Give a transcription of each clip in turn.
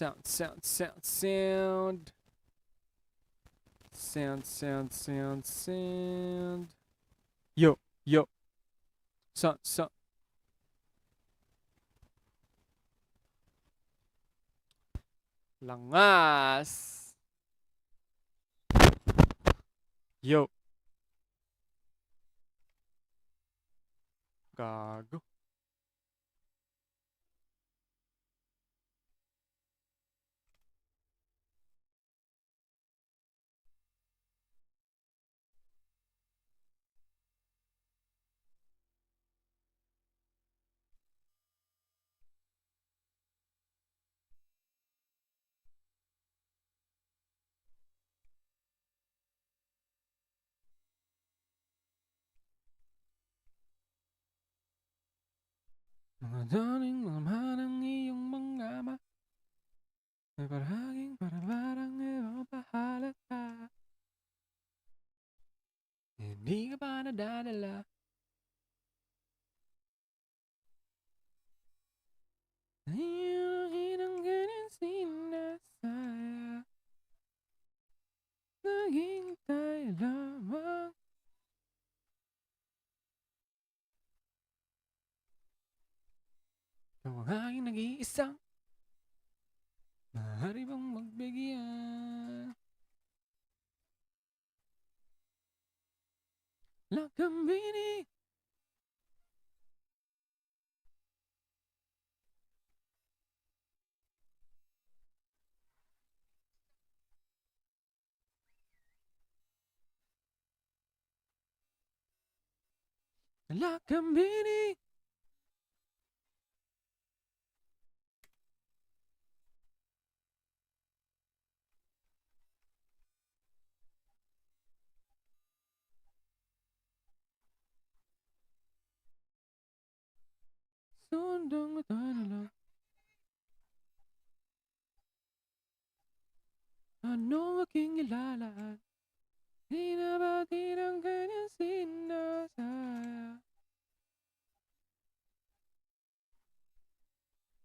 Sound, sound, sound, sound. Sound, sound, sound, sound. Yo, yo. Sound, sound. Langas. Yo. Gago. Mga daning mga manang iyong mga ama ay parahaging parang iyong pahalata. Hindi ka pa nadadala. Ayun ang ganyan sinasaya. Naghintay lamang. Ikaw ang aking nag-iisang maaari bang magbigyan. Lakambini. Lakambini. Sundang mata na lang. Ano aking ilalaan? Di na ba ang kanyang sinasaya?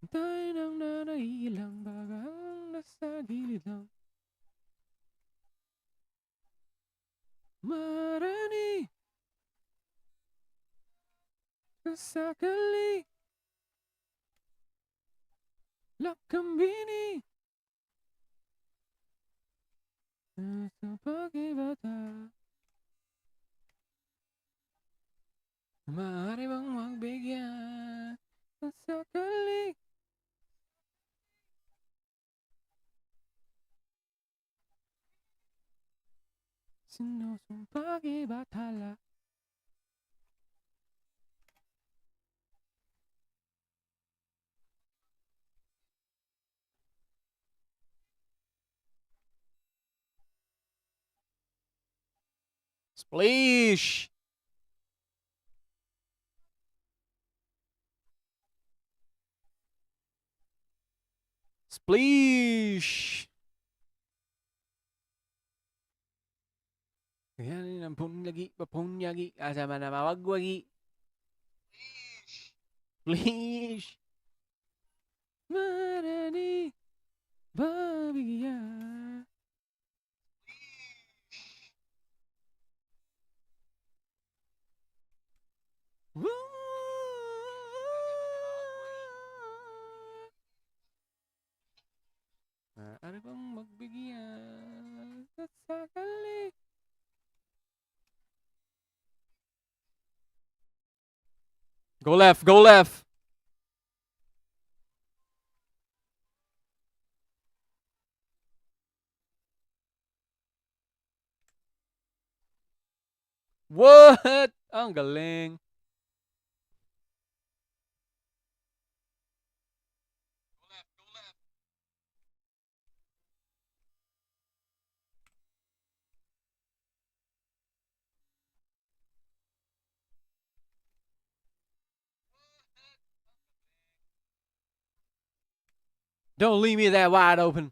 Tayo nang nanailang bagang nasa gilid lang. Marani sakali. Lakambini sa pag-ibata. Maaari bang magbigyan sakali? Sinusumpag ibatala. Splish! Splish! Yan ang punlagi, papunyagi, asama na mawagwagi. Splish! Marani babigyan. Maaari bang magbigyan at sakali? Go left, go left. What? Ang galing. Don't leave me that wide open.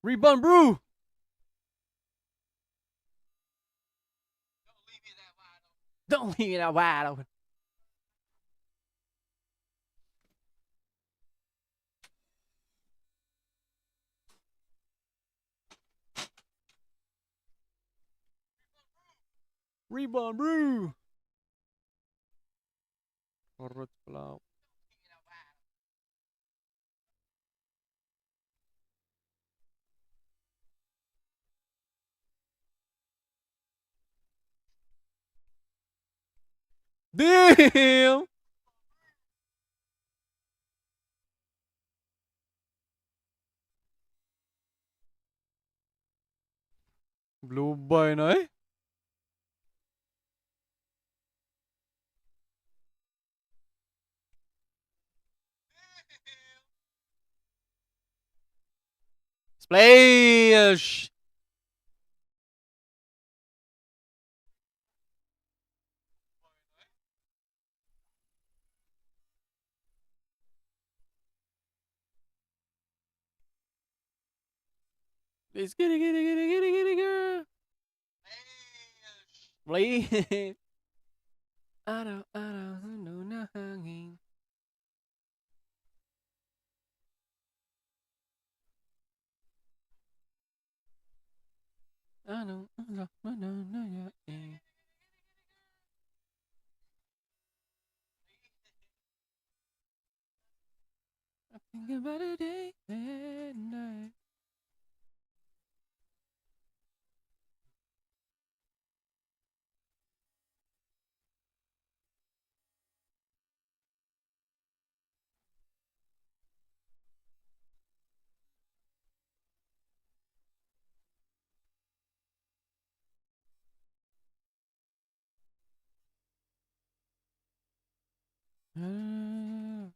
Rebound, bro. Don't leave me that wide open. Rebound, bro. Perut pula. Damn. Blue boy na eh. Splash. Let's get it, girl. Splash. Araw-araw sundo na hangin. Anong alak na nanayain. I think about a day and night. Ah,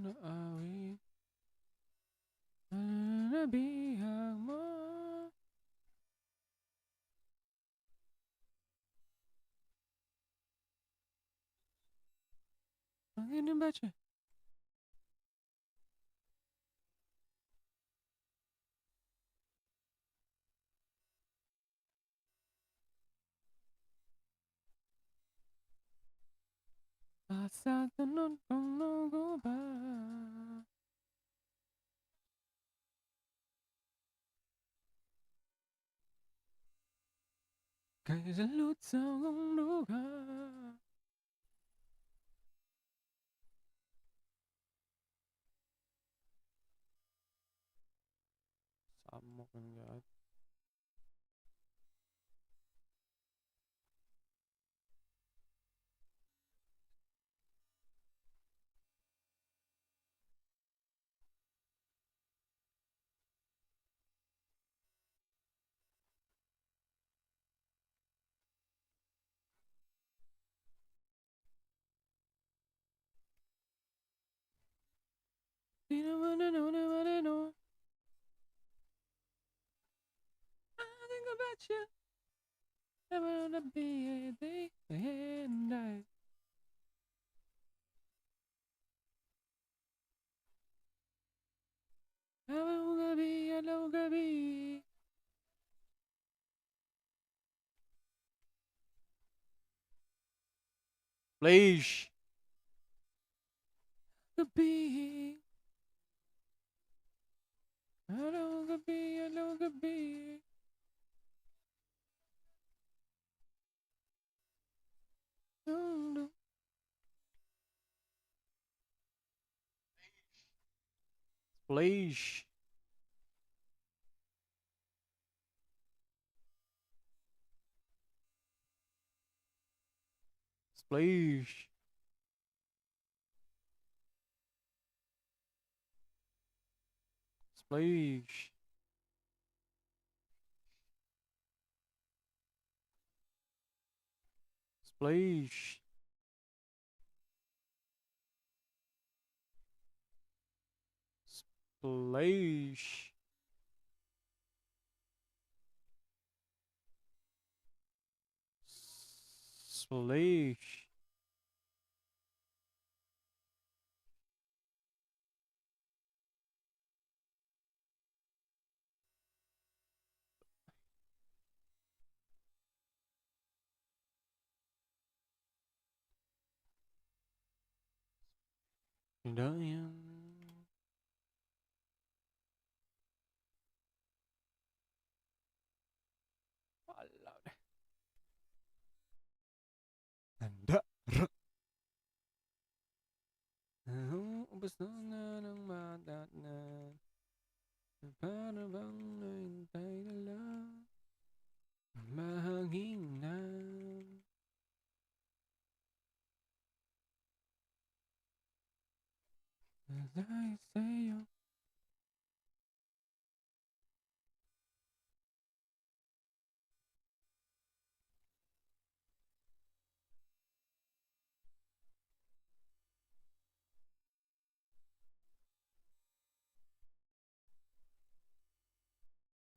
naawi. Nabihag mo. Ang inyong batya. Asa tanong kung lugo ba? Kaya sa lutsa kong lugar. Sama ko nga. Di naman ano. I think about you. Never wanna be a day and night. Hello, gabi. Please. Gabi. Hello, gabi. No, no. Please. Please. Please. Please. Please. Please. Done. Oh, Lord. Handa. Ubos na ng madat na para bang naintay na lang mahangin na dahil sa'yo.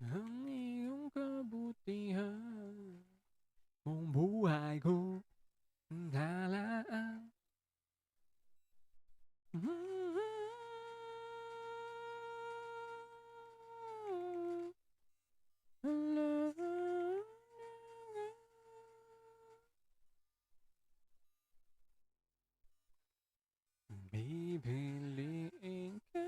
Ang iyong kabutihan buong buhay ko halaan. Pipiliin ka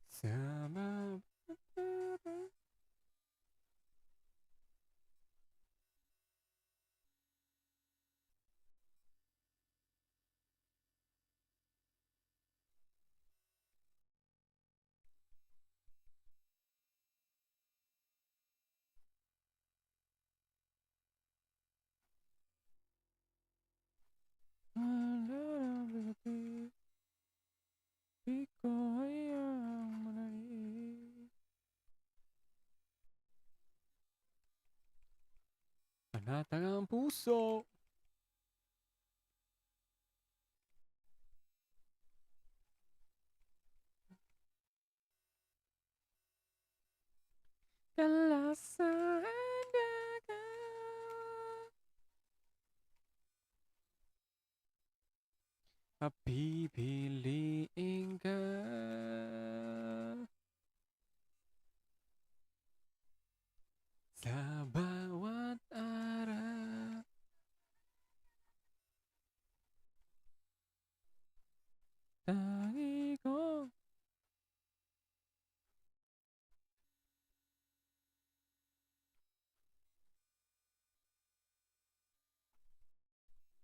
sa mababa. Di ko hayang manaig. Panatag ang puso. Kalasan ka. Papipiliin ka sa bawat araw. Tangi ko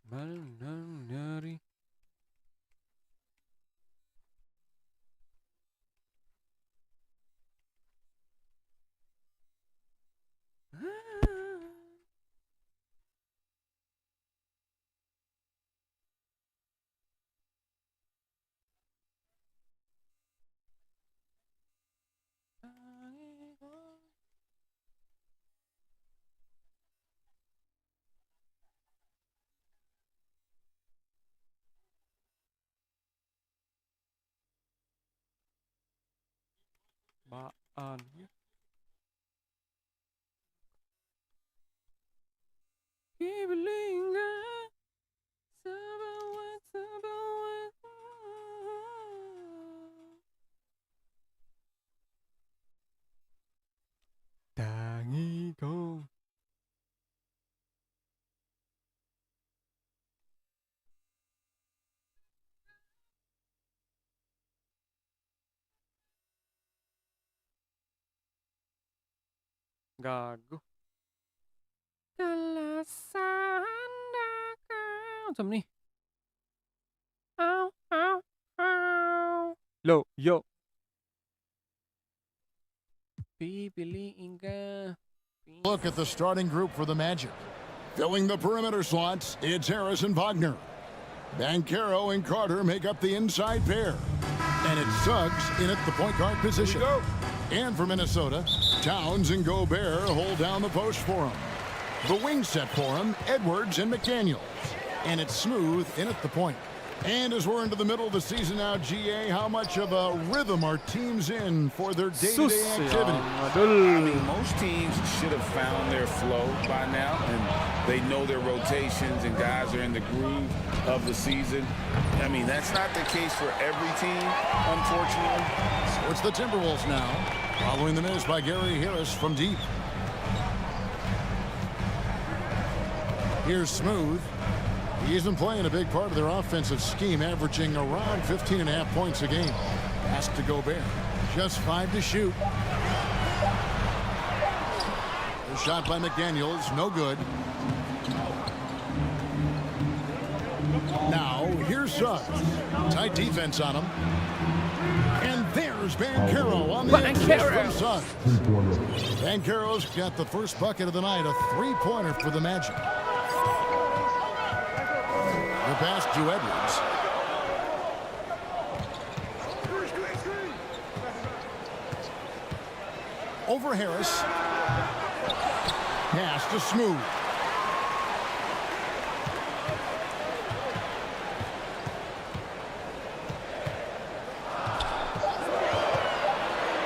malang nari. Tangi ko. Baan. Pipiling ka sa bawat tangi ko. Gago. Kalasan ka. Ano ni? Ow, ow, ow. Yo. Pipiliin ka. Look at the starting group for the Magic. Filling the perimeter slots, it's Harrison Wagner. Banchero and Carter make up the inside pair. And it's Suggs in at the point guard position. And for Minnesota, Towns and Gobert hold down the post for him. The wing set for him, Edwards and McDaniels. And it's Smooth in at the point. And as we're into the middle of the season now, GA, how much of a rhythm are teams in for their day-to-day activity? I mean, most teams should have found their flow by now, and they know their rotations, and guys are in the groove of the season. I mean, that's not the case for every team, unfortunately. So it's the Timberwolves now, following the miss by Gary Harris from deep. Here's Smooth. He isn't playing a big part of their offensive scheme, averaging around 15.5 points a game. Pass to Gobert. Just 5 to shoot. The shot by McDaniels, no good. Now, here's Suggs. Tight defense on him. And there's Banchero on the assist from Suggs. Banchero's got the first bucket of the night, a three-pointer for the Magic. The pass to Edwards. Over Harris. Pass to Smooth.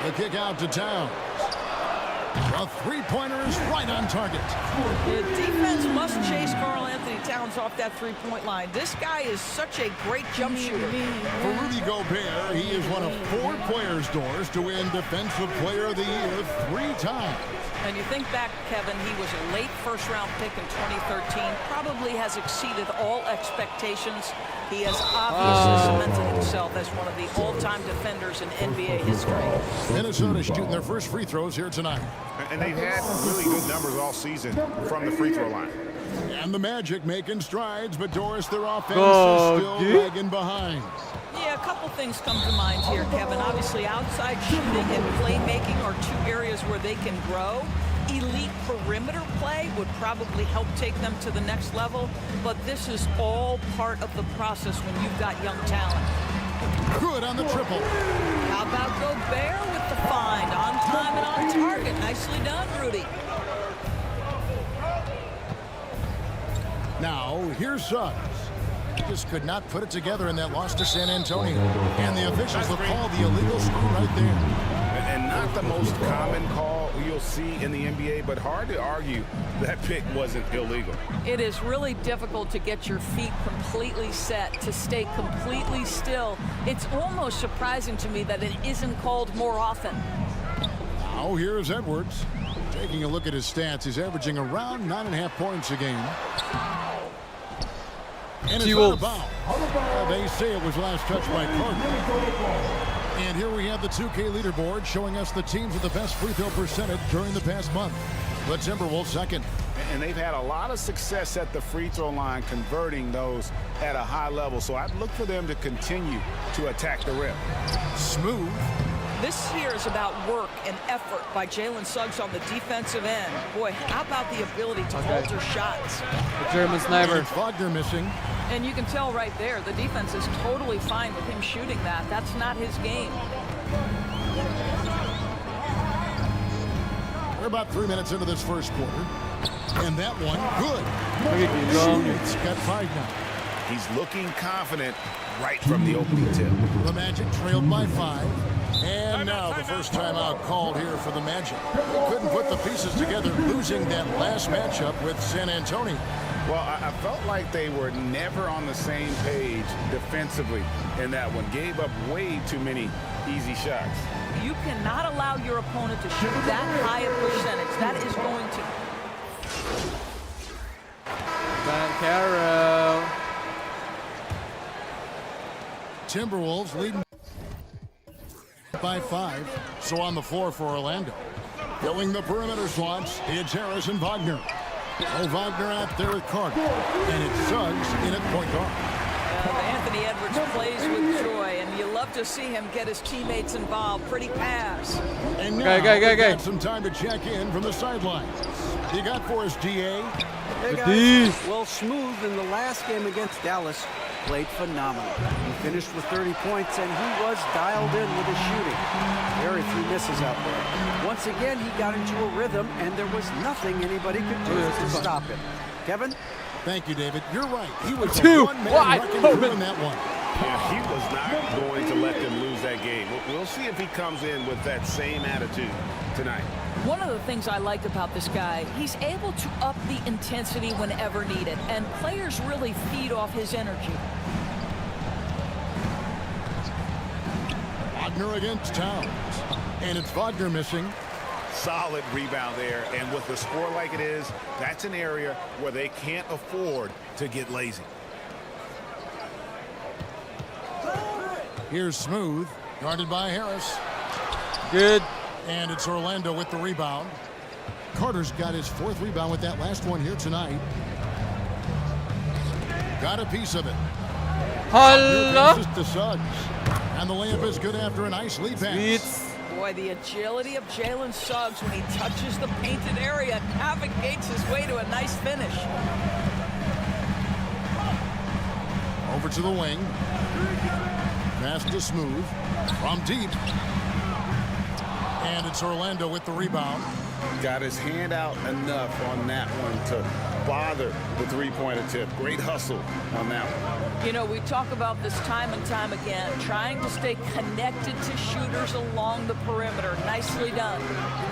The kick out to Towns. A three-pointer is right on target. The defense must chase Karl-Anthony Towns off that three-point line. This guy is such a great jump shooter. For Rudy Gobert, he is one of 4 players' doors to win Defensive Player of the Year 3 times. And you think back, Kevin, he was a late first-round pick in 2013. Probably has exceeded all expectations. He has obviously cemented himself as one of the all-time defenders in NBA history. Minnesota shooting their first free throws here tonight. And they've had really good numbers all season from the free throw line. And the Magic making strides, but Doris, their offense is still lagging behind. Yeah, a couple things come to mind here, Kevin. Obviously, outside shooting and playmaking are 2 areas where they can grow. Elite perimeter play would probably help take them to the next level, but this is all part of the process when you've got young talent. Good on the triple. How about Gobert with the find? On time and on target. Nicely done, Rudy. Now, here's Suggs. He just could not put it together in that loss to San Antonio. And the officials will call the illegal screw right there. And not the most common call you'll see in the NBA, but hard to argue that pick wasn't illegal. It is really difficult to get your feet completely set, to stay completely still. It's almost surprising to me that it isn't called more often. Now, here's Edwards. Taking a look at his stats, he's averaging around 9.5 points a game. And it's out of bounds. They say it was last touched by Carter. And here we have the 2K leaderboard showing us the teams with the best free throw percentage during the past month. The Timberwolves second. And they've had a lot of success at the free throw line, converting those at a high level. So I'd look for them to continue to attack the rim. Smooth. This here is about work and effort by Jalen Suggs on the defensive end. Boy, how about the ability to alter shots? The German sniper. And Wagner missing. And you can tell right there, the defense is totally fine with him shooting that. That's not his game. We're about 3 minutes into this first quarter. And that one, good. It's got 5 now. He's looking confident right from the opening tip. The Magic trailed by 5. And now the first timeout called here for the Magic. Couldn't put the pieces together, losing that last matchup with San Antonio. Well, I felt like they were never on the same page defensively in that one. Gave up way too many easy shots. You cannot allow your opponent to shoot that high a percentage. That is going to... Banchero. Timberwolves leading by 5. So on the floor for Orlando. Filling the perimeter slots, it's Harris and Wagner. Oh, Wagner out there with Carter. And it's Suggs in at point guard. Anthony Edwards plays with joy, and you love to see him get his teammates involved. Pretty pass. And now we've got some time to check in from the sidelines. You got for us, DA? Hey guys, well, Smooth in the last game against Dallas played phenomenal. He finished with 30 points, and he was dialed in with his shooting. Very few misses out there. Once again, he got into a rhythm, and there was nothing anybody could do to stop him. Kevin? Thank you, David. You're right. He was a one-man wrecking crew in that one. Yeah, he was not going to let them lose that game. We'll see if he comes in with that same attitude tonight. One of the things I like about this guy, he's able to up the intensity whenever needed, and players really feed off his energy. Wagner against Towns. And it's Wagner missing. Solid rebound there. And with the score like it is, that's an area where they can't afford to get lazy. Here's Smooth, guarded by Harris. Good. And it's Orlando with the rebound. Carter's got his 4th rebound with that last one here tonight. Got a piece of it. Holla. To Suggs. And the layup is good after a nice lead pass. Boy, the agility of Jalen Suggs when he touches the painted area navigates his way to a nice finish. Over to the wing. Pass to Smooth. From deep. And it's Orlando with the rebound. Got his hand out enough on that one to bother the three-point attempt. Great hustle on that one. You know, we talk about this time and time again, trying to stay connected to shooters along the perimeter. Nicely done.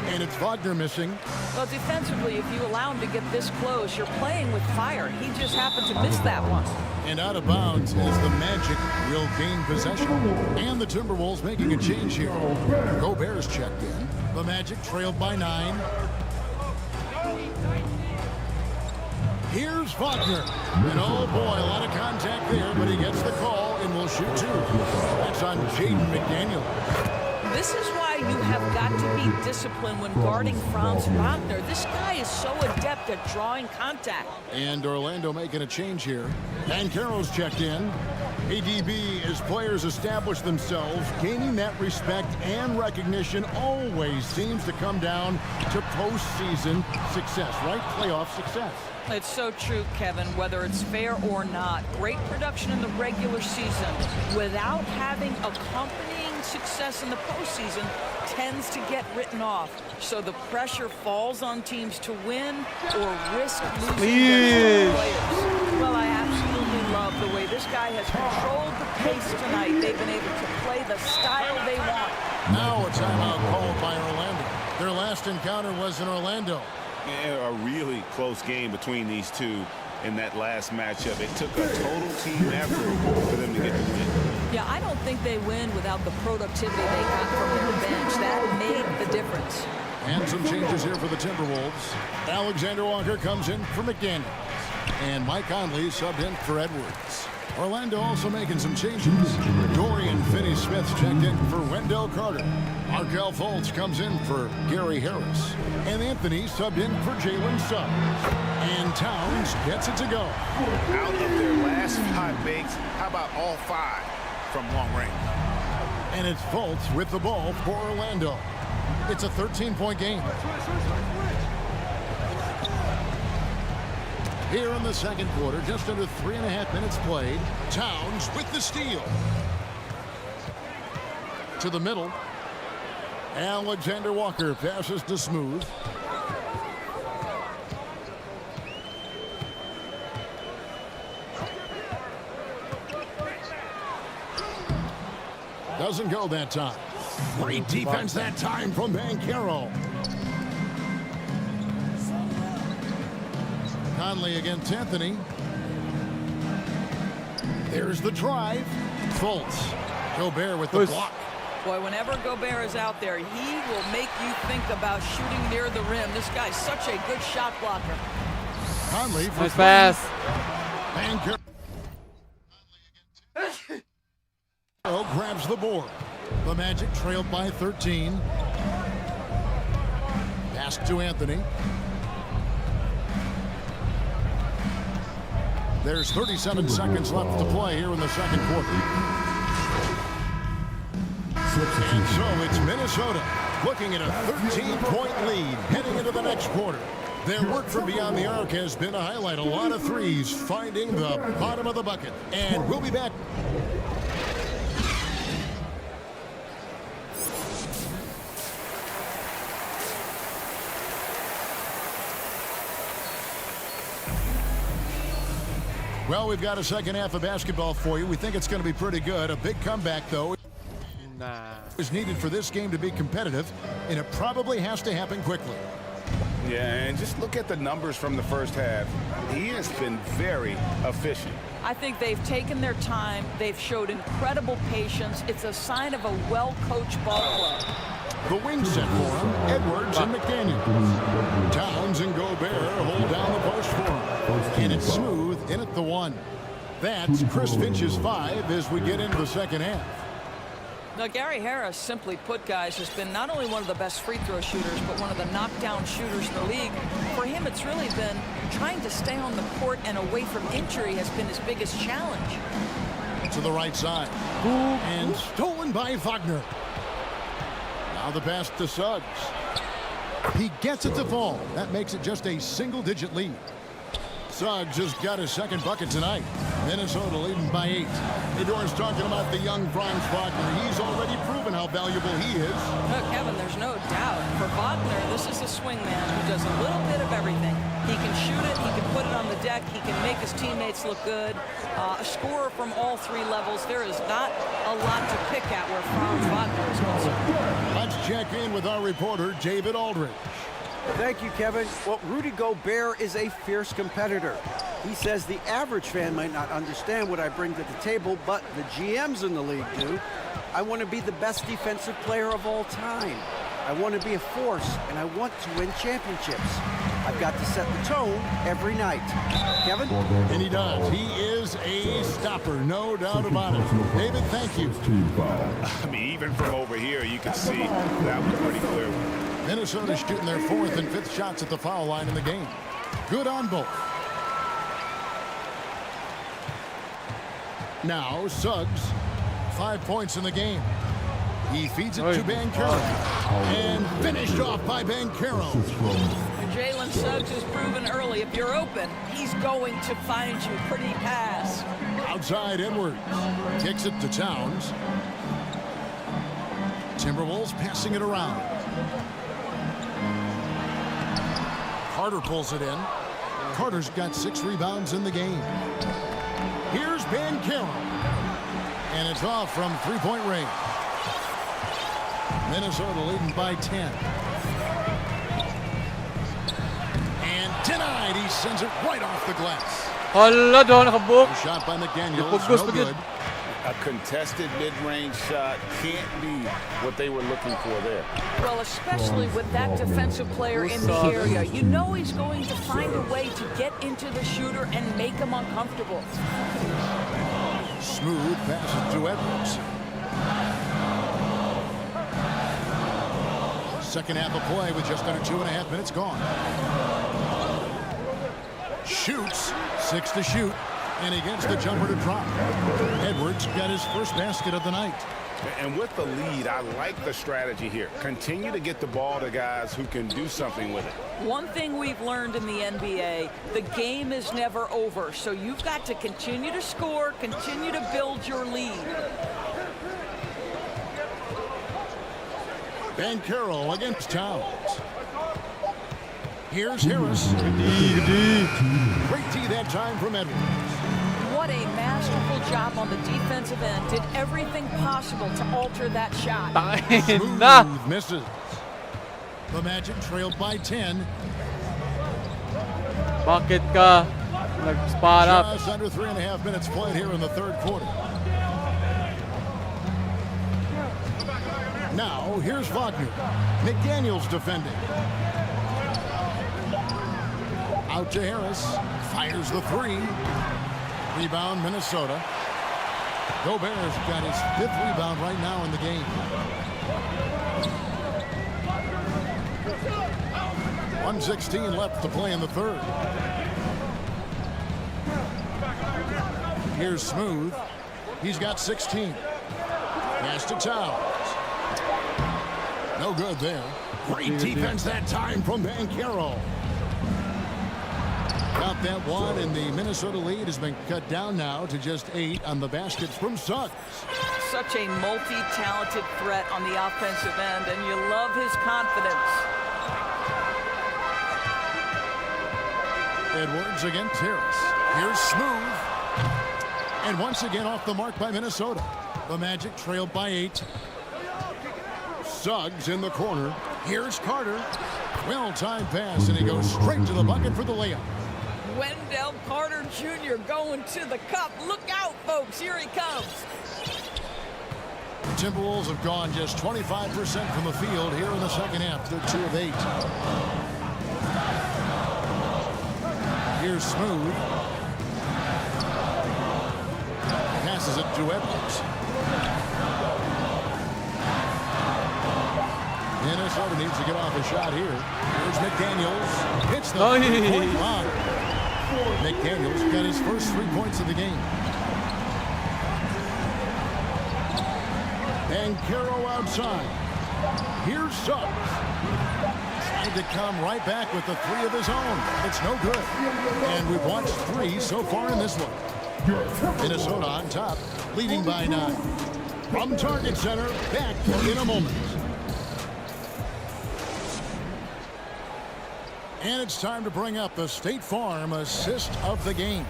And it's Wagner missing. Well, defensively, if you allow him to get this close, you're playing with fire. He just happened to miss that one. And out of bounds as the Magic will gain possession. And the Timberwolves making a change here. Gobert's checked in. The Magic trailed by 9. Here's Wagner. And oh boy, a lot of contact there, but he gets the call and will shoot 2. That's on Jaden McDaniel. This is why you have got to be disciplined when guarding Franz Wagner. This guy is so adept at drawing contact. And Orlando making a change here. Banchero's checked in. ADB, as players establish themselves, gaining that respect and recognition always seems to come down to postseason success, right? Playoff success. It's so true, Kevin, whether it's fair or not. Great production in the regular season without having accompanying success in the postseason tends to get written off. So the pressure falls on teams to win or risk losing their players. Well, I absolutely love the way this guy has controlled the pace tonight. They've been able to play the style they want. Now a timeout called by Orlando. Their last encounter was in Orlando. Yeah, a really close game between these two in that last matchup. It took a total team effort for them to get the win. Yeah, I don't think they win without the productivity they got from the bench. That made the difference. And some changes here for the Timberwolves. Alexander Walker comes in for McDaniel. And Mike Conley subbed in for Edwards. Orlando also making some changes. Dorian Finney-Smith checked in for Wendell Carter. Markelle Fultz comes in for Gary Harris. And Anthony subbed in for Jalen Suggs. And Towns gets it to go. Out of their last 5 makes, how about all 5 from long range? And it's Fultz with the ball for Orlando. It's a 13-point game. Here in the second quarter, just under 3.5 minutes played. Towns with the steal. To the middle. Alexander Walker passes to Smooth. Doesn't go that time. Great defense that time from Banchero. Conley against Anthony. There's the drive. Fultz. Gobert with the block. Boy, whenever Gobert is out there, he will make you think about shooting near the rim. This guy's such a good shot blocker. Conley for Nice pass. Banchero grabs the board. The Magic trailed by 13. Pass to Anthony. There's 37 seconds left to play here in the second quarter. And so it's Minnesota looking at a 13-point lead heading into the next quarter. Their work from beyond the arc has been a highlight. A lot of threes finding the bottom of the bucket. And we'll be back. Well, we've got a second half of basketball for you. We think it's going to be pretty good. A big comeback, though, is needed for this game to be competitive, and it probably has to happen quickly. Yeah, and just look at the numbers from the first half. He has been very efficient. I think they've taken their time. They've showed incredible patience. It's a sign of a well-coached ball club. The wing set for him, Edwards and McDaniels. Towns and Gobert hold down the post for him. And it's Smooth in at the 1. That's Chris Finch's 5 as we get into the second half. Now, Gary Harris, simply put, guys, has been not only one of the best free throw shooters, but one of the knockdown shooters in the league. For him, it's really been trying to stay on the court and away from injury has been his biggest challenge. To the right side. And stolen by Wagner. Now the pass to Suggs. He gets it to fall. That makes it just a single-digit lead. Suggs has got his second bucket tonight. Minnesota leading by 8. Doran's talking about the young Franz Wagner. He's already proven how valuable he is. No, Kevin, there's no doubt. For Wagner, this is a swingman who does a little bit of everything. He can shoot it, he can put it on the deck, he can make his teammates look good. A scorer from all 3 levels. There is not a lot to pick at where Franz Wagner is concerned. Let's check in with our reporter, David Aldridge. Thank you, Kevin. Well, Rudy Gobert is a fierce competitor. He says the average fan might not understand what I bring to the table, but the GMs in the league do. I want to be the best defensive player of all time. I want to be a force, and I want to win championships. I've got to set the tone every night. Kevin? And he does. He is a stopper, no doubt about it. David, thank you. I mean, even from over here, you can see that was pretty clear. Minnesota shooting their 4th and 5th shots at the foul line in the game. Good on both. Now Suggs, 5 points in the game. He feeds it to Banchero. And finished off by Banchero. Jalen Suggs has proven early, if you're open, he's going to find you. Pretty pass. Outside Edwards. Kicks it to Towns. Timberwolves passing it around. Carter pulls it in. Carter's got 6 rebounds in the game. Here's Banchero. And it's off from 3-point range. Minnesota leading by 10. And denied. He sends it right off the glass. Hala doon, nakabook. A shot by McDaniels. Napugos No pa yun. good. A contested mid-range shot can't be what they were looking for there. Well, especially with that defensive player in the area. You know he's going to find a way to get into the shooter and make him uncomfortable. Smooth passes to Edwards. Second half of play with just under 2.5 minutes gone. Shoots. 6 to shoot. And he gets the jumper to drop. Edwards got his first basket of the night. And with the lead, I like the strategy here. Continue to get the ball to guys who can do something with it. One thing we've learned in the NBA, the game is never over. So you've got to continue to score, continue to build your lead. Banchero against Towns. Here's Harris. Great D that time from Edwards. What a masterful job on the defensive end. Did everything possible to alter that shot. Tangin na. Smooth misses. The Magic trailed by 10. Bakit ka nag-spot up? Just under 3.5 minutes played here in the third quarter. Now, here's Wagner. McDaniels defending. Out to Harris. Fires the 3. Rebound, Minnesota. Gobert's got his 5th rebound right now in the game. 1:16 left to play in the third. Here's Smooth. He's got 16. Pass to Towns. No good there. Great defense that time from Banchero. Got that one, and the Minnesota lead has been cut down now to just 8 on the baskets from Suggs. Such a multi-talented threat on the offensive end, and you love his confidence. Edwards against Harris. Here's Smooth. And once again off the mark by Minnesota. The Magic trailed by 8. Suggs in the corner. Here's Carter. Well-timed pass, and he goes straight to the bucket for the layup. Wendell Carter Jr. going to the cup. Look out, folks. Here he comes. Timberwolves have gone just 25% from the field here in the second half. They're 2 of 8. Here's Smooth. Passes it to Edwards. Minnesota needs to get off a shot here. Here's McDaniels. Hits the three-point line. McDaniels got his first 3 points of the game. And Caro outside. Here's Suggs. Trying to come right back with the 3 of his own. It's no good. And we've watched 3 so far in this one. Minnesota on top, leading by 9. From Target Center, back in a moment. And it's time to bring up the State Farm assist of the game.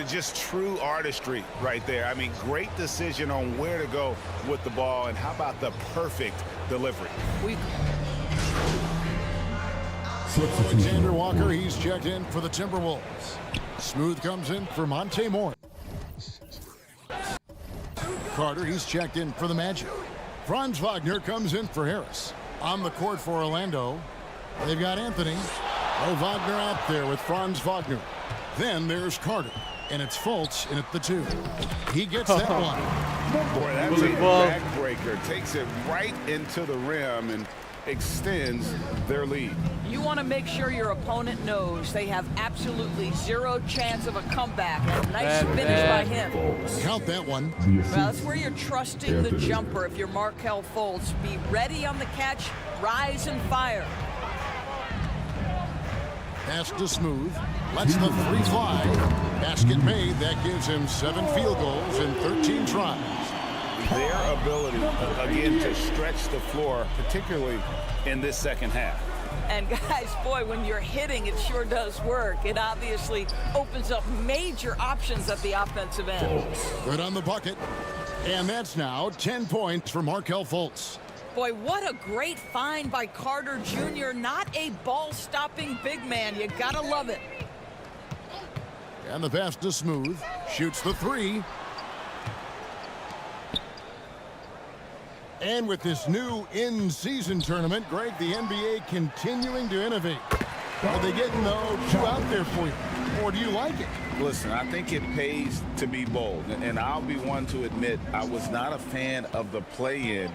Just true artistry right there. I mean, great decision on where to go with the ball, and how about the perfect delivery? Alexander Walker, he's checked in for the Timberwolves. Smooth comes in for Monte Moore. Carter, he's checked in for the Magic. Franz Wagner comes in for Harris. On the court for Orlando, they've got Anthony. Oh, Wagner out there with Franz Wagner. Then there's Carter, and it's Fultz in at the 2. He gets that one. Boy, that's a backbreaker. Takes it right into the rim and extends their lead. You want to make sure your opponent knows they have absolutely zero chance of a comeback. And a nice finish by him. Count that one. Well, that's where you're trusting the jumper. If you're Markelle Fultz, be ready on the catch, rise and fire. Pass to Smooth. Lets the 3 fly. Basket made. That gives him 7 field goals in 13 tries. Their ability, again, to stretch the floor, particularly in this second half. And guys, boy, when you're hitting, it sure does work. It obviously opens up major options at the offensive end. Good on the bucket. And that's now 10 points for Markelle Fultz. Boy, what a great find by Carter Jr. Not a ball-stopping big man. You gotta love it. And the pass to Smooth. Shoots the 3. And with this new in-season tournament, Greg, the NBA continuing to innovate. Are they getting, though, 2 out there for you? Or do you like it? Listen, I think it pays to be bold. And I'll be one to admit I was not a fan of the play-in.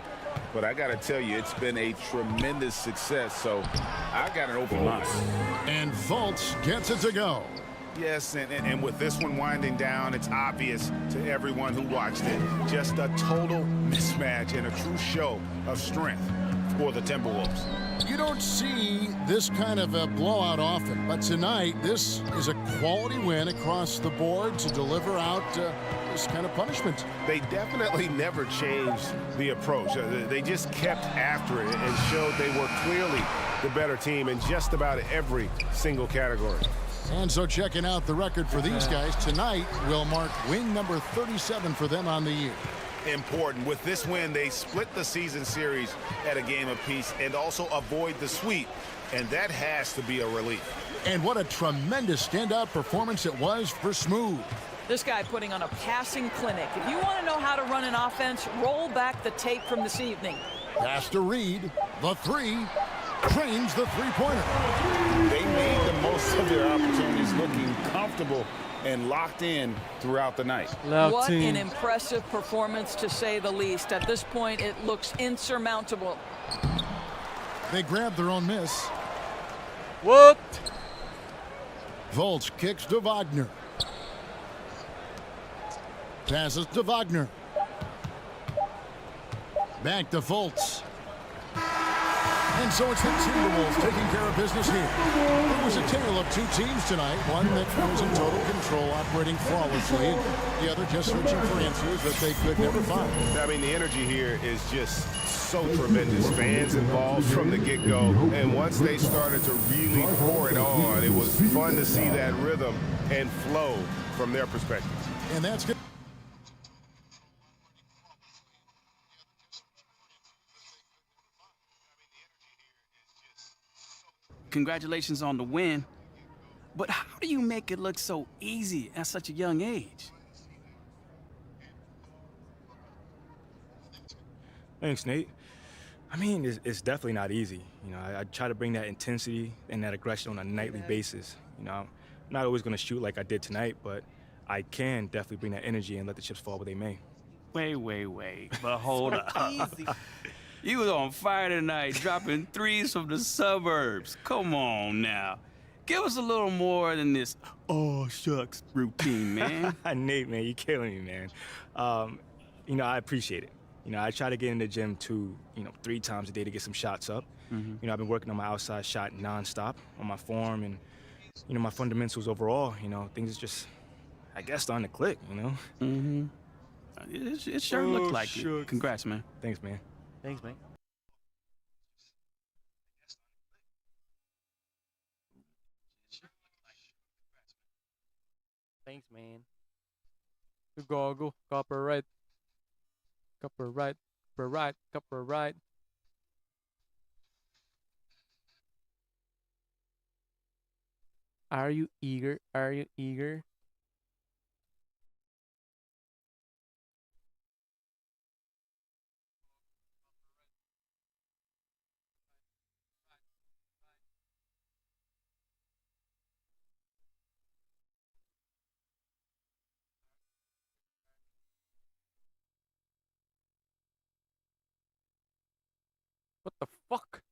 But I got to tell you, it's been a tremendous success. So I got an open mind. And Fultz gets it to go. Yes, and with this one winding down, it's obvious to everyone who watched it. Just a total mismatch and a true show of strength for the Timberwolves. You don't see this kind of a blowout often, but tonight this is a quality win across the board to deliver out this kind of punishment. They definitely never changed the approach. They just kept after it and showed they were clearly the better team in just about every single category. And so checking out the record for these guys tonight will mark win number 37 for them on the year. Important. With this win, they split the season series at a game apiece and also avoid the sweep, and that has to be a relief. And what a tremendous standout performance it was for Smooth. This guy putting on a passing clinic. If you want to know how to run an offense, roll back the tape from this evening. Pass to Reed. The 3. Trains the 3-pointer. They made the most of their opportunities, looking comfortable and locked in throughout the night. What an impressive performance, to say the least. At this point, it looks insurmountable. They grabbed their own miss. What? Fultz kicks to Wagner. Passes to Wagner. Back to Fultz. And so it's the Timberwolves taking care of business here. It was a tale of 2 teams tonight. One that was in total control, operating flawlessly, and the other just searching for answers that they could never find. I mean, the energy here is just so tremendous. Fans involved from the get-go. And once they started to really pour it on, it was fun to see that rhythm and flow from their perspective. And that's good. Congratulations on the win, but how do you make it look so easy at such a young age? Thanks, Nate. I mean, it's definitely not easy. You know, I try to bring that intensity and that aggression on a nightly basis. You know, I'm not always going to shoot like I did tonight, but I can definitely bring that energy and let the chips fall where they may. Wait. But hold up. You was on fire tonight, dropping threes from the suburbs. Come on now. Give us a little more than this, oh, shucks, routine, man. Nate, man, you're killing me, man. You know, I appreciate it. You know, I try to get in the gym 3 times a day to get some shots up. You know, I've been working on my outside shot nonstop, on my form and, my fundamentals overall. You know, things is just, I guess, starting to click, you know? Mm-hmm. It sure looked like it. Congrats, man. Thanks, man. Thanks, mate. Thanks, man. Go. Copyright. Copyright. Are you eager? What the fuck?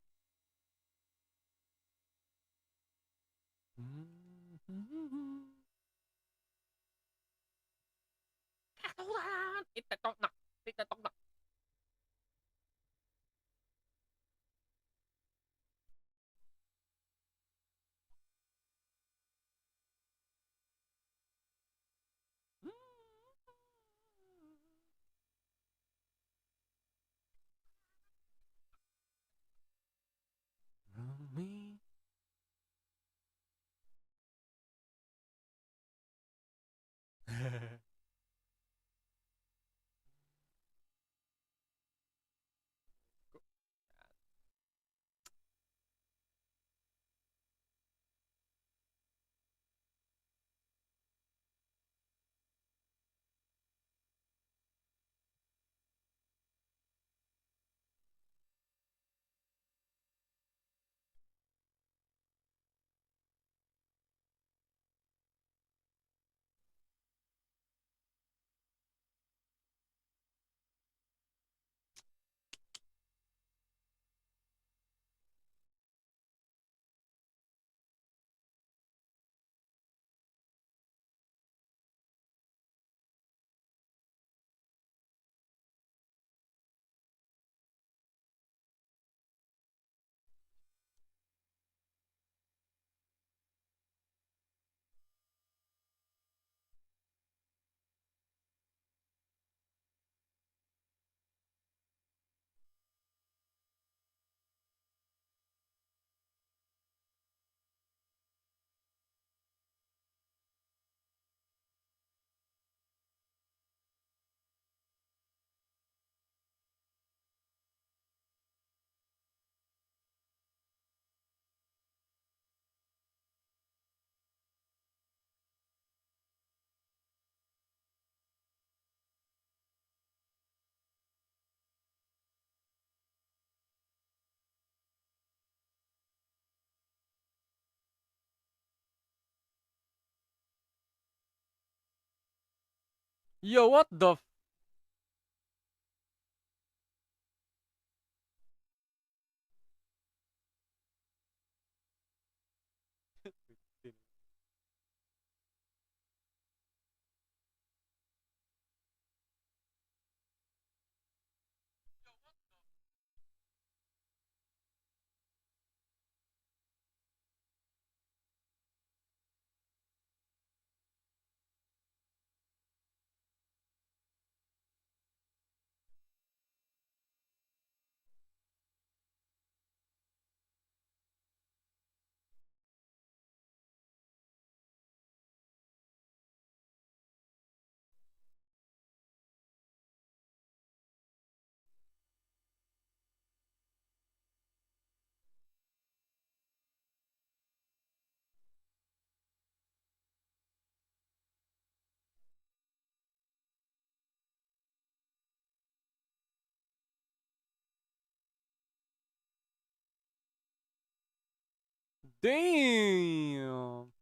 Me. Yo, what the Damn.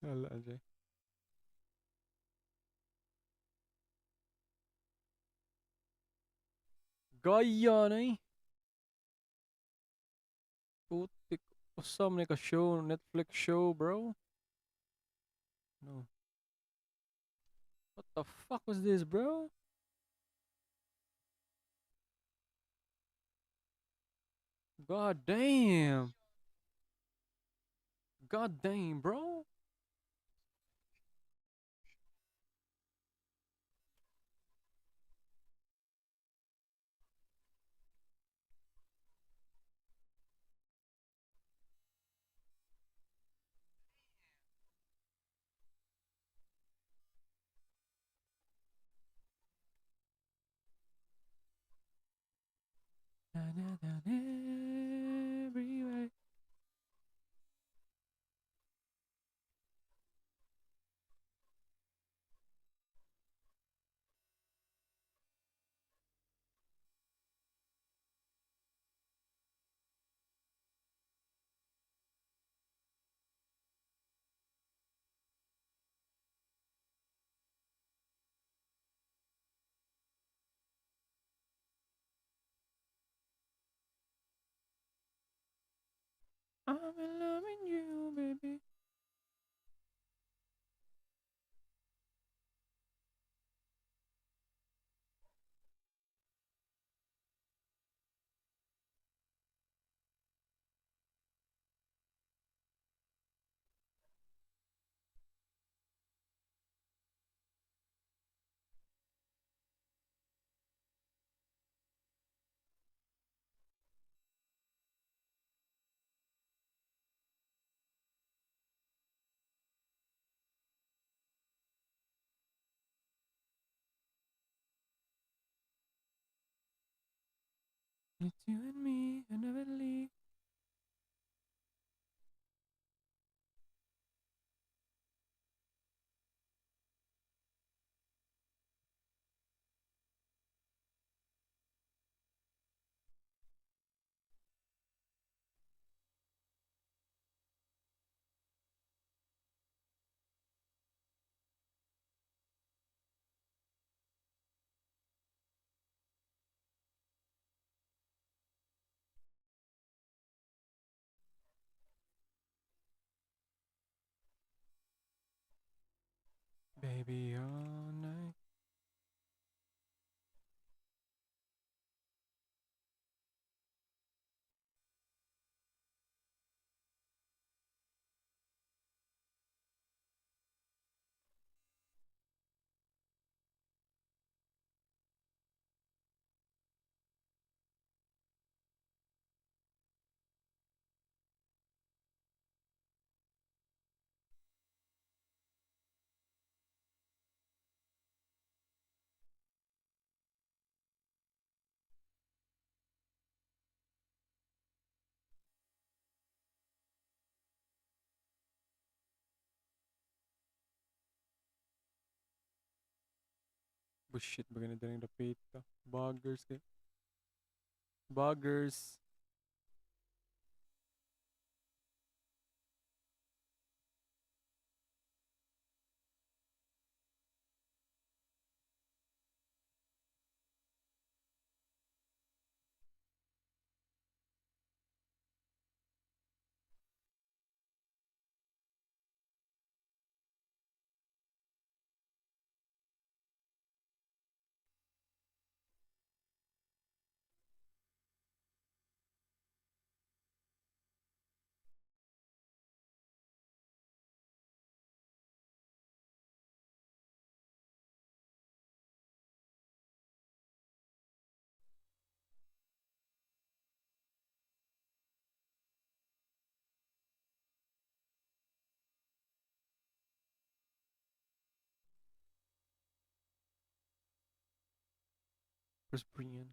هلا جاي. Guyana. Putik. What's some like a show, Netflix show, bro? No. What the fuck was this, bro? God damn. God damn, bro. Na, na, na, na, everywhere. I'm in loving you, baby. It's you and me, and never leave. Baby, all night. Bullshit ba ganito rin repeat ka? Buggers kay. Buggers. Chris Bryant.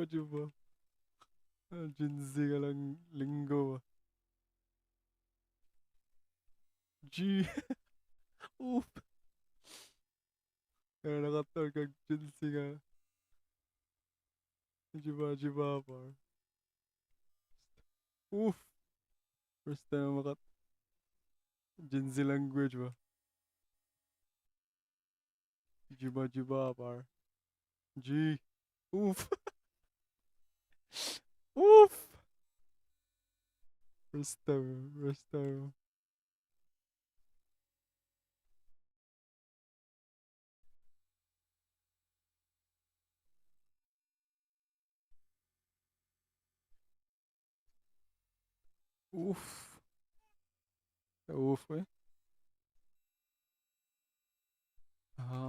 Coba. Jinzi ka lang linggo. G. Oof. Kaya nakatol kag Jinzi ka. Jiba par. Oof. First time makat Jinzi language ba. Jiba par. G. Oof. Oof. First time. Oof. Oof eh.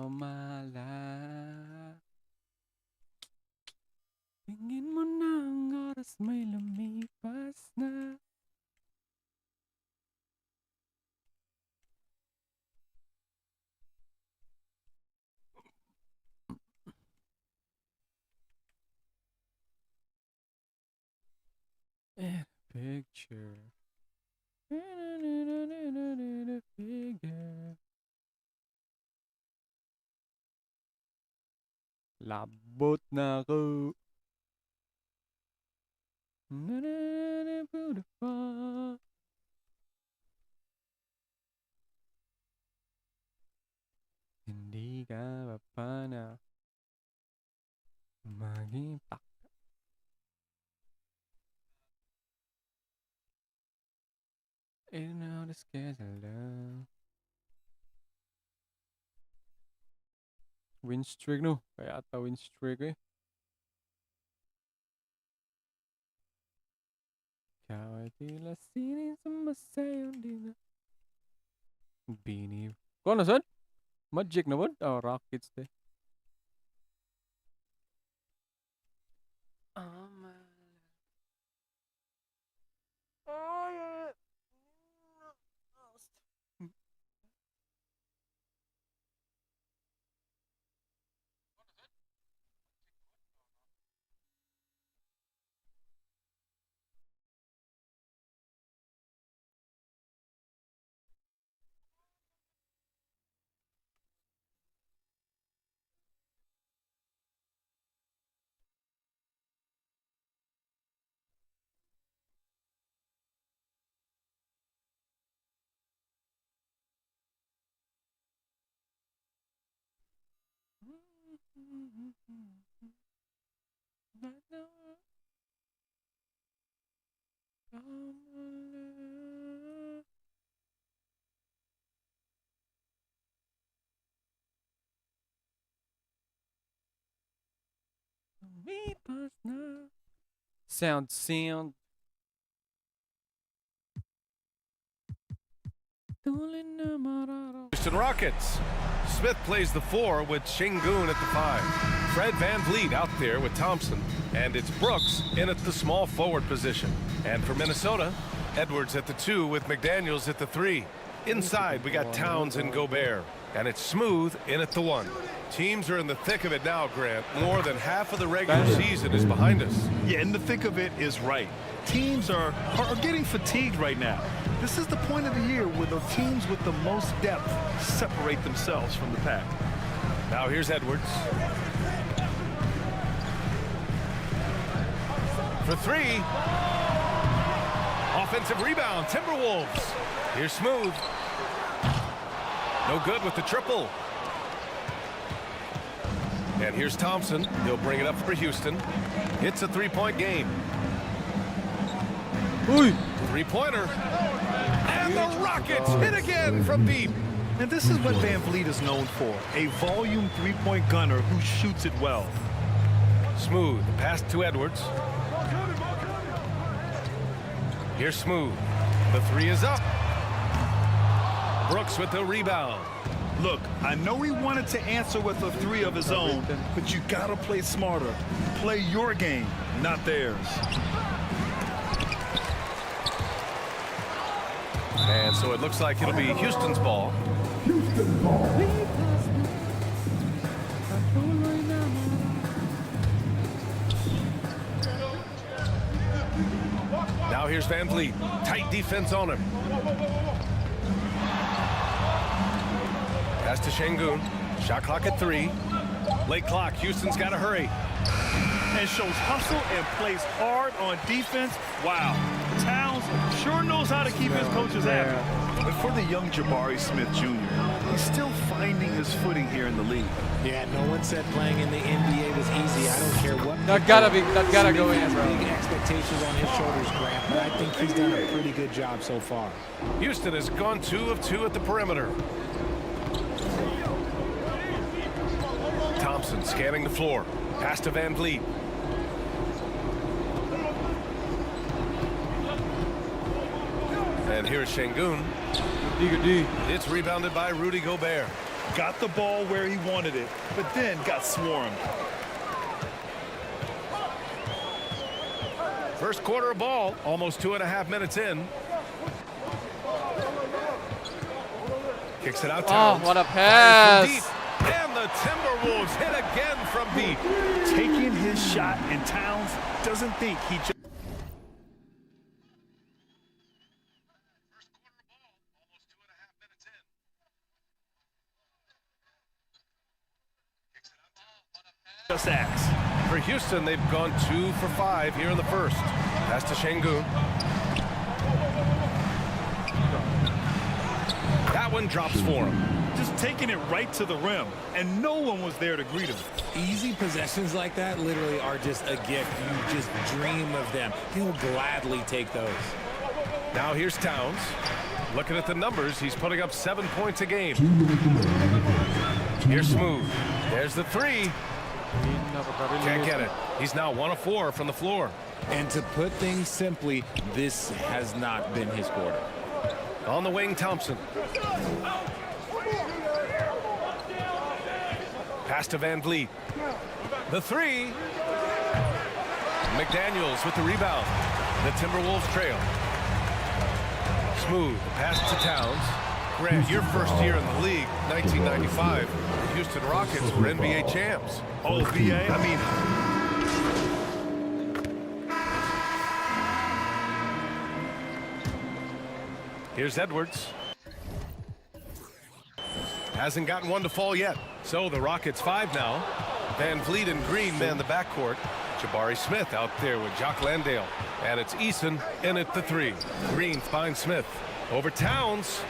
Mala. Tingin mo na ang oras may lumipas na. Picture. Figure. Labot na ako. Hindi ka papana magipak. In out the schedule. Win streak no. Kaya ata win streak eh. Ikaw ay tila sining sumasayaw din na. Bini. Kung ano saan? Magic na ba? Oh, Rockets de. Oh yeah. Sound. Houston Rockets. Smith plays the 4 with Shingun at the 5. Fred VanVleet out there with Thompson. And it's Brooks in at the small forward position. And for Minnesota, Edwards at the 2 with McDaniels at the 3. Inside, we got Towns and Gobert. And it's Smooth in at the 1. Teams are in the thick of it now, Grant. More than half of the regular season is behind us. Yeah, and the thick of it is right. Teams are getting fatigued right now. This is the point of the year where the teams with the most depth separate themselves from the pack. Now here's Edwards. For 3. Off offensive rebound. Timberwolves. Here's Smooth. No good with the triple. And here's Thompson. He'll bring it up for Houston. It's a three-point game. Three-pointer. And the Rockets hit again from deep. And this is what Van Vliet is known for, a volume three-point gunner who shoots it well. Smooth. Pass to Edwards. Here's Smooth. The three is up. Brooks with the rebound. Look, I know he wanted to answer with a three of his own, but you gotta play smarter. Play your game, not theirs. And so it looks like it'll be Houston's ball. Now here's Van Vliet. Tight defense on him. Pass to Şengün. Shot clock at 3. Late clock. Houston's got to hurry. And shows hustle and plays hard on defense. Wow. Towns sure knows how to keep his coaches happy. But for the young Jabari Smith Jr., he's still finding his footing here in the league. Yeah, no one said playing in the NBA was easy. I don't care what. That gotta go in, bro. Big expectations on his shoulders, Grant, but I think he's done a pretty good job so far. Houston has gone 2 of 2 at the perimeter. Thompson scanning the floor. Pass to Van Vliet. And here's Şengün. It's rebounded by Rudy Gobert. Got the ball where he wanted it, but then got swarmed. First quarter of ball, almost 2.5 minutes in. Kicks it out Towns. Oh, what a pass. And the Timberwolves hit again from deep. Taking his shot, and Towns doesn't think he just... Just acts. For Houston, they've gone 2 for 5 here in the first. Pass to Şengün. That one drops for him. Just taking it right to the rim, and no one was there to greet him. Easy possessions like that literally are just a gift. You just dream of them. He'll gladly take those. Now here's Towns. Looking at the numbers, he's putting up 7 points a game. Here's Smooth. There's the 3. Can't get it. He's now 1 of 4 from the floor. And to put things simply, this has not been his quarter. On the wing, Thompson. Pass to Van Vliet. The 3. McDaniels with the rebound. The Timberwolves trail. Smooth. Pass to Towns. Grant, your first year in the league, 1995. The Houston Rockets were NBA champs. Oh, VA, I mean... Here's Edwards. Hasn't gotten one to fall yet. So the Rockets 5 now. Van Vliet and Green man the backcourt. Jabari Smith out there with Jock Landale. And it's Eason in at the 3. Green finds Smith. Over Towns.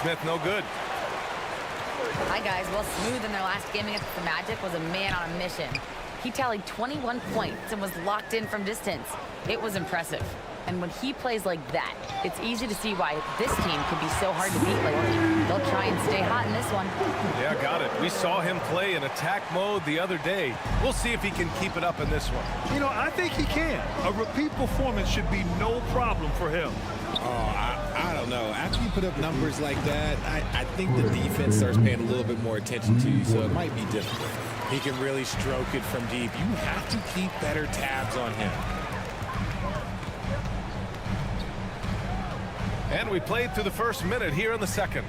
Smith no good. Hi, guys. Well, Smooth in their last game against the Magic was a man on a mission. He tallied 21 points and was locked in from distance. It was impressive. And when he plays like that, it's easy to see why this team could be so hard to beat lately. They'll try and stay hot in this one. Yeah, got it. We saw him play in attack mode the other day. We'll see if he can keep it up in this one. You know, I think he can. A repeat performance should be no problem for him. Oh, I don't know. After you put up numbers like that, I think the defense starts paying a little bit more attention to you, so it might be difficult. He can really stroke it from deep. You have to keep better tabs on him. And we played through the first minute here in the second.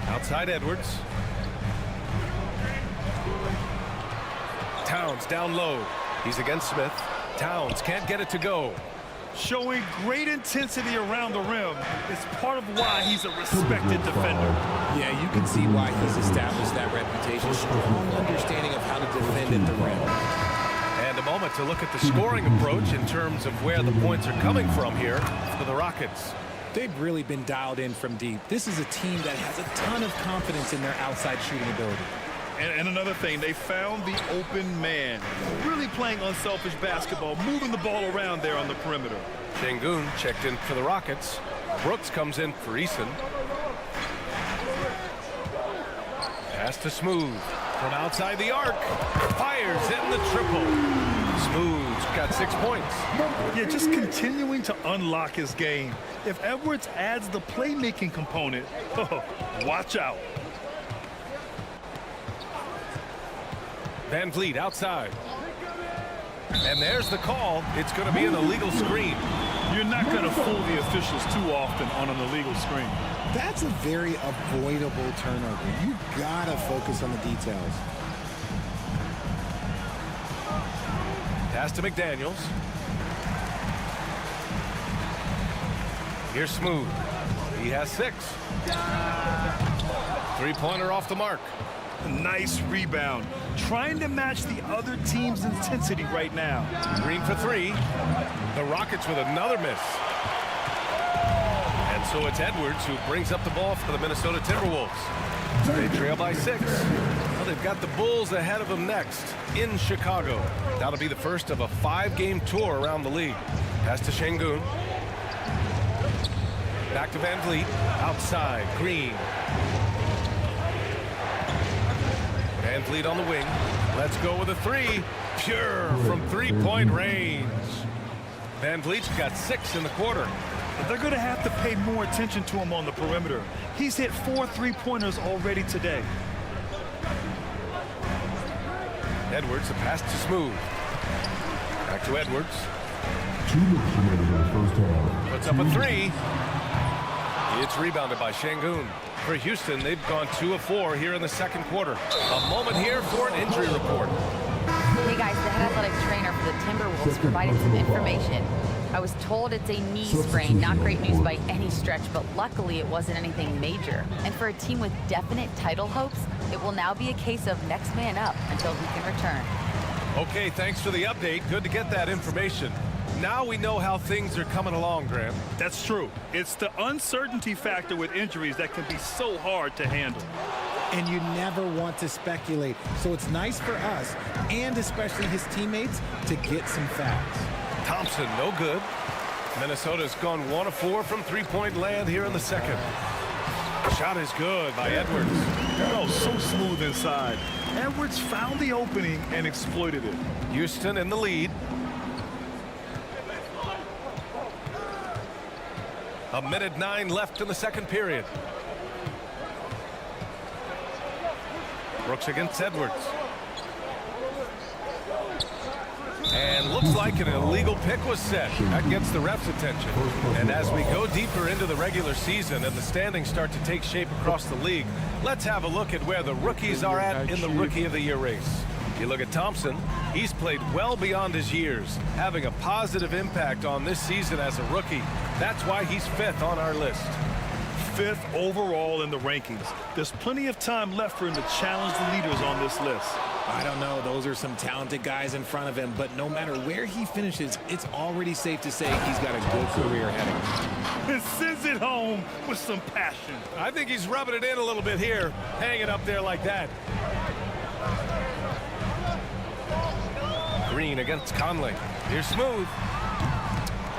Outside Edwards. Towns down low. He's against Smith. Towns can't get it to go. Showing great intensity around the rim is part of why he's a respected defender. Yeah, you can see why he's established that reputation. Strong understanding of how to defend at the rim. And a a moment to look at the scoring approach in terms of where the points are coming from here for the Rockets. They've really been dialed in from deep. This is a team that has a ton of confidence in their outside shooting ability. And another thing, they found the open man. Really playing unselfish basketball, moving the ball around there on the perimeter. Şengün checked in for the Rockets. Brooks comes in for Eason. Pass to Smooth from outside the arc. Fires in the triple. Smooth's got 6 points. Yeah, just continuing to unlock his game. If Edwards adds the playmaking component, watch out. Van Vliet outside. And there's the call. It's going to be an illegal screen. You're not going to fool the officials too often on an illegal screen. That's a very avoidable turnover. You gotta focus on the details. Pass to McDaniels. Here's Smooth. He has 6. Three-pointer off the mark. Nice rebound. Trying to match the other team's intensity right now. Green for 3. The Rockets with another miss. And so it's Edwards who brings up the ball for the Minnesota Timberwolves. They trail by 6. Well, they've got the Bulls ahead of them next in Chicago. That'll be the first of a 5-game tour around the league. Pass to Şengün. Back to Van Vliet. Outside. Green. Van Vliet on the wing. Let's go with a 3. Pure from 3-point range. Van Vliet's got 6 in the quarter. They're going to have to pay more attention to him on the perimeter. He's hit 4 3-pointers already today. Edwards, a pass to Smooth. Back to Edwards. Puts up a 3. It's rebounded by Şengün. For Houston, they've gone 2 of 4 here in the second quarter. A moment here for an injury report. Hey guys, the head athletic trainer for the Timberwolves provided some information. I was told it's a knee sprain, not great news by any stretch, but luckily it wasn't anything major. And for a team with definite title hopes, it will now be a case of next man up until he can return. Okay, thanks for the update. Good to get that information. Now we know how things are coming along, Graham. That's true. It's the uncertainty factor with injuries that can be so hard to handle. And you never want to speculate. So it's nice for us, and especially his teammates, to get some facts. Thompson, no good. Minnesota's gone 1 of 4 from 3-point land here in the second. Shot is good by Edwards. Oh, so smooth inside. Edwards found the opening and exploited it. Houston in the lead. A minute 9 left in the second period. Brooks against Edwards. And looks like an illegal pick was set. That gets the ref's attention. And as we go deeper into the regular season and the standings start to take shape across the league, let's have a look at where the rookies are at in the Rookie of the Year race. You look at Thompson, he's played well beyond his years, having a positive impact on this season as a rookie. That's why he's 5th on our list. 5th overall in the rankings. There's plenty of time left for him to challenge the leaders on this list. I don't know. Those are some talented guys in front of him, but no matter where he finishes, it's already safe to say he's got a good career ahead of him. And sends it home with some passion. I think he's rubbing it in a little bit here, hanging up there like that. Green against Conley. Here's Smooth.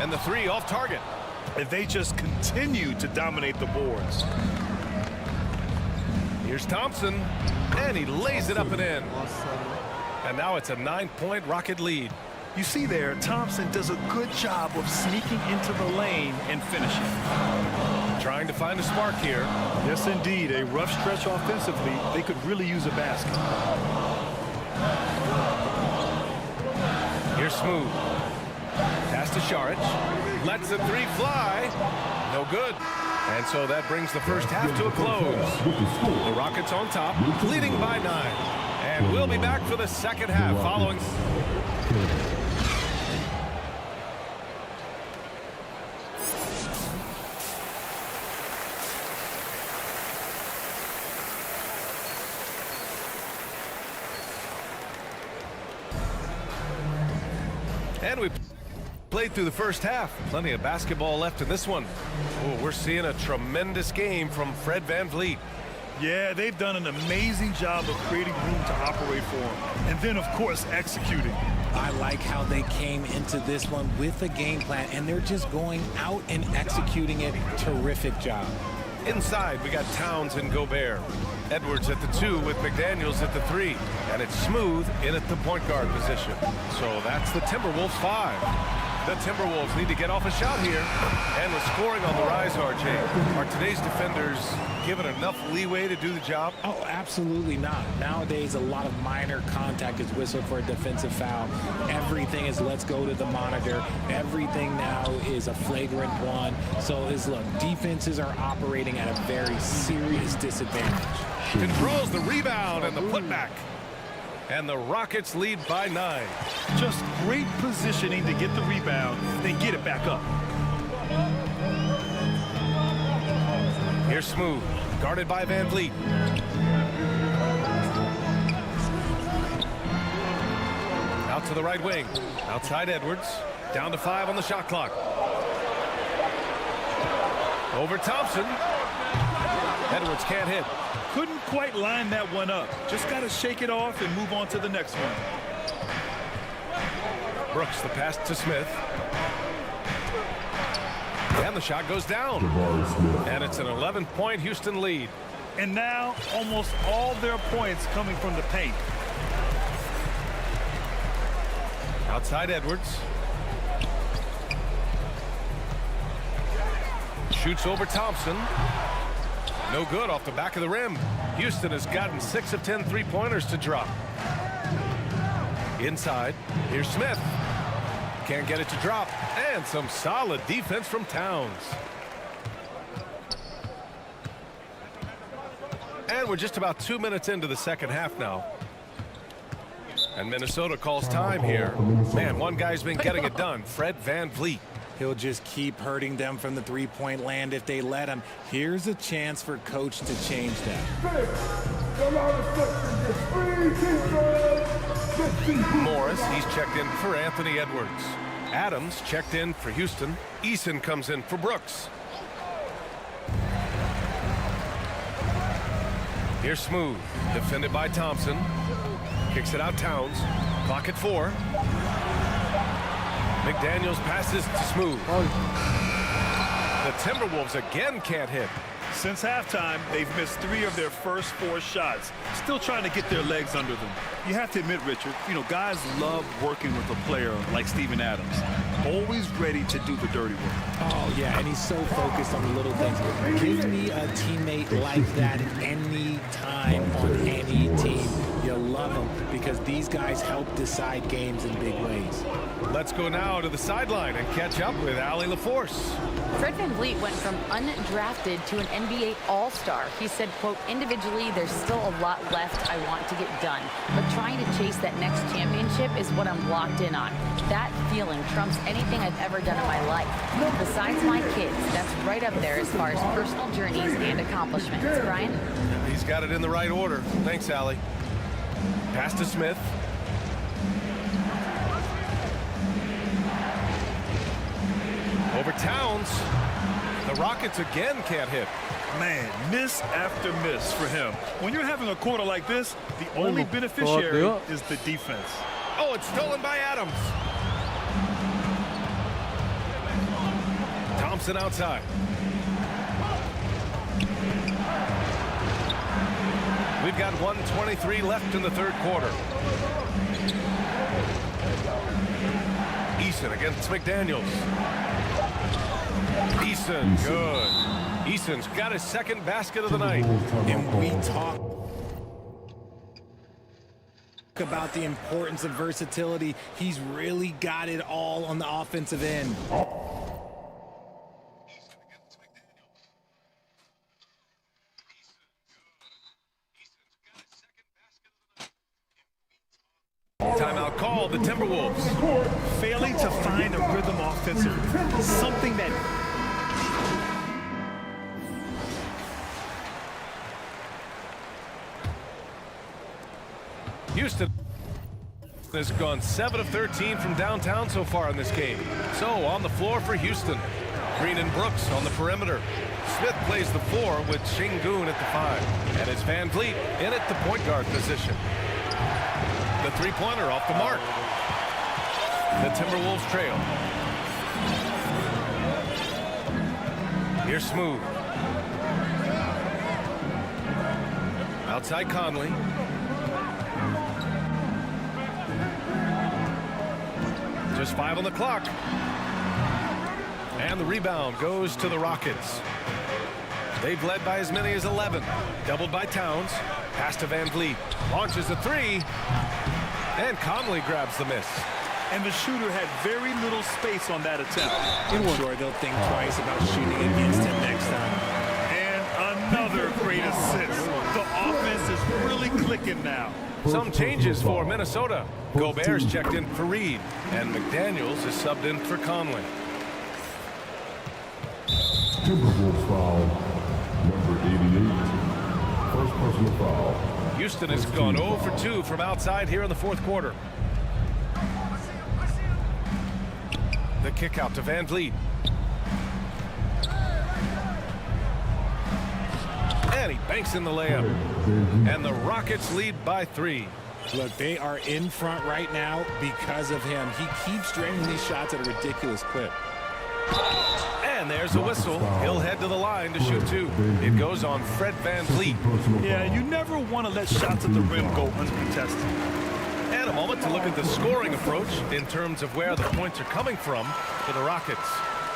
And the 3 off target. And they just continue to dominate the boards. Here's Thompson. And he lays it up and in. And now it's a 9-point Rocket lead. You see there, Thompson does a good job of sneaking into the lane and finishing. Trying to find a spark here. Yes, indeed. A rough stretch offensively. They could really use a basket. Here's Smooth. Pass to Šarić. Lets the 3 fly. No good. And so that brings the first half to a close. The Rockets on top, leading by 9. And we'll be back for the second half following. played through the first half. Plenty of basketball left in this one. Oh, we're seeing a tremendous game from Fred VanVleet. Yeah, they've done an amazing job of creating room to operate for him. And then, of course, executing. I like how they came into this one with a game plan, and they're just going out and executing it. Terrific job. Inside, we got Towns and Gobert. Edwards at the 2 with McDaniels at the 3. And it's Smooth in at the point guard position. So that's the Timberwolves 5. The Timberwolves need to get off a shot here. And with scoring on the rise, RJ, are today's defenders given enough leeway to do the job? Oh, absolutely not. Nowadays, a lot of minor contact is whistled for a defensive foul. Everything is let's go to the monitor. Everything now is a flagrant one. So look, defenses are operating at a very serious disadvantage. Controls the rebound and the putback. And the Rockets lead by 9. Just great positioning to get the rebound, then get it back up. Here's Smooth, guarded by VanVleet. Out to the right wing. Outside Edwards. Down to 5 on the shot clock. Over Thompson. Edwards can't hit. Couldn't quite line that one up. Just got to shake it off and move on to the next one. Brooks, the pass to Smith. And the shot goes down. And it's an 11-point Houston lead. And now almost all their points coming from the paint. Outside Edwards. Shoots over Thompson. No good off the back of the rim. Houston has gotten 6 of 10 three-pointers to drop. Inside, here's Smith. Can't get it to drop. And some solid defense from Towns. And we're just about 2 minutes into the second half now. And Minnesota calls time here. Man, one guy's been getting it done. Fred VanVleet. He'll just keep hurting them from the three-point land if they let him. Here's a chance for Coach to change that. Morris, he's checked in for Anthony Edwards. Adams checked in for Houston. Eason comes in for Brooks. Here's Smooth, defended by Thompson. Kicks it out Towns. Clock at 4. McDaniels passes to Smooth. The Timberwolves again can't hit. Since halftime, they've missed 3 of their first 4 shots. Still trying to get their legs under them. You have to admit, Richard, guys love working with a player like Steven Adams. Always ready to do the dirty work. Oh, yeah, and he's so focused on the little things. Give me a teammate like that any time on any team. You'll love them because these guys help decide games in big ways. Let's go now to the sideline and catch up with Allie LaForce. Fred VanVleet went from undrafted to an NBA All-Star. He said, quote, individually, there's still a lot left I want to get done, but trying to chase that next championship is what I'm locked in on. That feeling trumps anything I've ever done in my life. Besides my kids, that's right up there as far as personal journeys and accomplishments. Brian? He's got it in the right order. Thanks, Allie. Pass to Smith. Over Towns. The Rockets again can't hit. Man, miss after miss for him. When you're having a quarter like this, the only beneficiary is the defense. Oh, it's stolen by Adams. Thompson outside. We've got 1:23 left in the third quarter. Eason against McDaniels. Eason, good. Eason's got his second basket of the night. And we talk about the importance of versatility. He's really got it all on the offensive end. Timeout called, the Timberwolves. Failing to find a rhythm offensively. Something that... Houston. Has gone 7 of 13 from downtown so far in this game. So on the floor for Houston, Green and Brooks on the perimeter. Smith plays the 4 with Şengün at the 5. And it's Van Vliet in at the point guard position. The three-pointer off the mark. The Timberwolves trail. Here's Smooth. Outside Conley. Just 5 on the clock. And the rebound goes to the Rockets. They've led by as many as 11. Doubled by Towns. Pass to Van Vliet. Launches a 3. And Conley grabs the miss. And the shooter had very little space on that attempt. I'm sure they'll think twice about shooting against him next time. And another great assist. The offense is really clicking now. Some changes for Minnesota. Gobert's checked in for Reed, and McDaniels is subbed in for Conley. Timberwolves foul, number 88. First personal foul. Houston has gone 0 for 2 from outside here in the fourth quarter. The kick out to Van Vliet. And he banks in the layup. And the Rockets lead by 3. Look, they are in front right now because of him. He keeps draining these shots at a ridiculous clip. And there's a whistle. He'll head to the line to shoot 2. It goes on Fred Van Vliet. Yeah, you never want to let shots at the rim go uncontested. And a moment to look at the scoring approach in terms of where the points are coming from for the Rockets.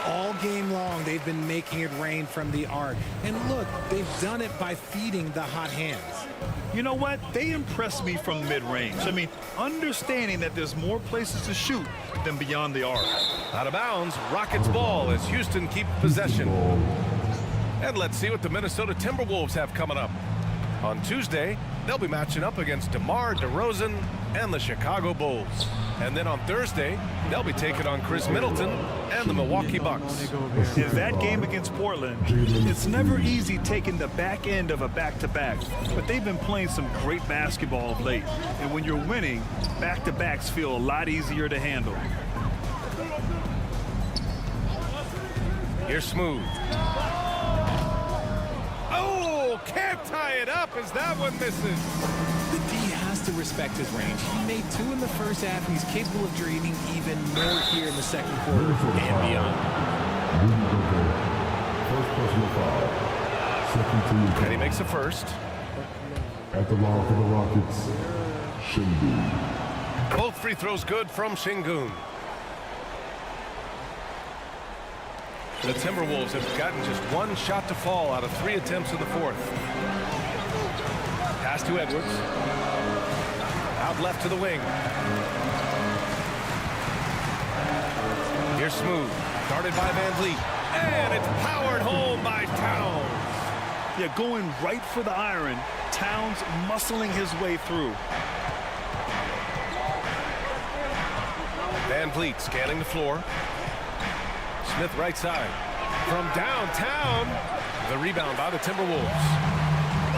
All game long, they've been making it rain from the arc. And look, they've done it by feeding the hot hands. You know what? They impressed me from mid-range. I mean, understanding that there's more places to shoot than beyond the arc. Out of bounds, Rockets ball as Houston keep possession. And let's see what the Minnesota Timberwolves have coming up. On Tuesday, they'll be matching up against DeMar DeRozan and the Chicago Bulls. And then on Thursday, they'll be taking on Chris Middleton and the Milwaukee Bucks. In that game against Portland, it's never easy taking the back end of a back-to-back, but they've been playing some great basketball of late. And when you're winning, back-to-backs feel a lot easier to handle. Here's Smooth. Oh, can't tie it up as that one misses. The D has to respect his range. He made 2 in the first half. He's capable of draining even more here in the second quarter and beyond. First personal foul. Second team. And he makes a first. At the line for the Rockets, Şengün. Both free throws good from Şengün. The Timberwolves have gotten just 1 shot to fall out of 3 attempts in the fourth. Pass to Edwards. Out left to the wing. Here's Smooth. Guarded by Van Vliet. And it's powered home by Towns. Yeah, going right for the iron. Towns muscling his way through. Van Vliet scanning the floor. Smith right side. From downtown. The rebound by the Timberwolves.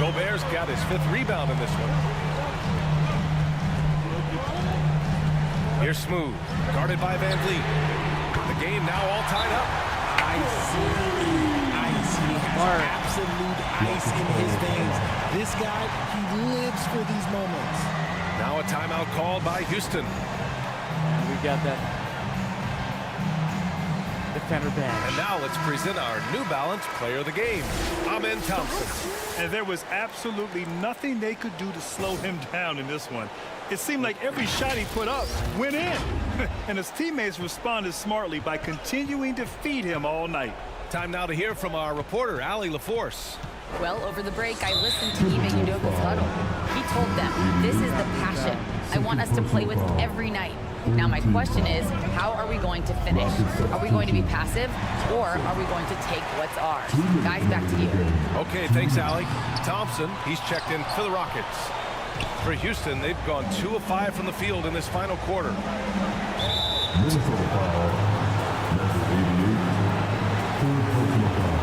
Gobert's got his 5th rebound in this one. Here's Smooth. Guarded by Van Vliet. The game now all tied up. Ice. He has absolute ice in his veins. This guy, he lives for these moments. Now a timeout called by Houston. We got that defender badge. And now let's present our New Balance Player of the Game, Amen Thompson. And there was absolutely nothing they could do to slow him down in this one. It seemed like every shot he put up went in. And his teammates responded smartly by continuing to feed him all night. Time now to hear from our reporter, Allie LaForce. Well, over the break, I listened to Ime Udoka's huddle. He told them, this is the passion I want us to play with every night. Now my question is, how are we going to finish? Are we going to be passive, or are we going to take what's ours? Guys, back to you. Okay, thanks, Allie. Thompson, he's checked in for the Rockets. For Houston, they've gone 2 of 5 from the field in this final quarter. Minnesota foul, number 88. Third personal foul.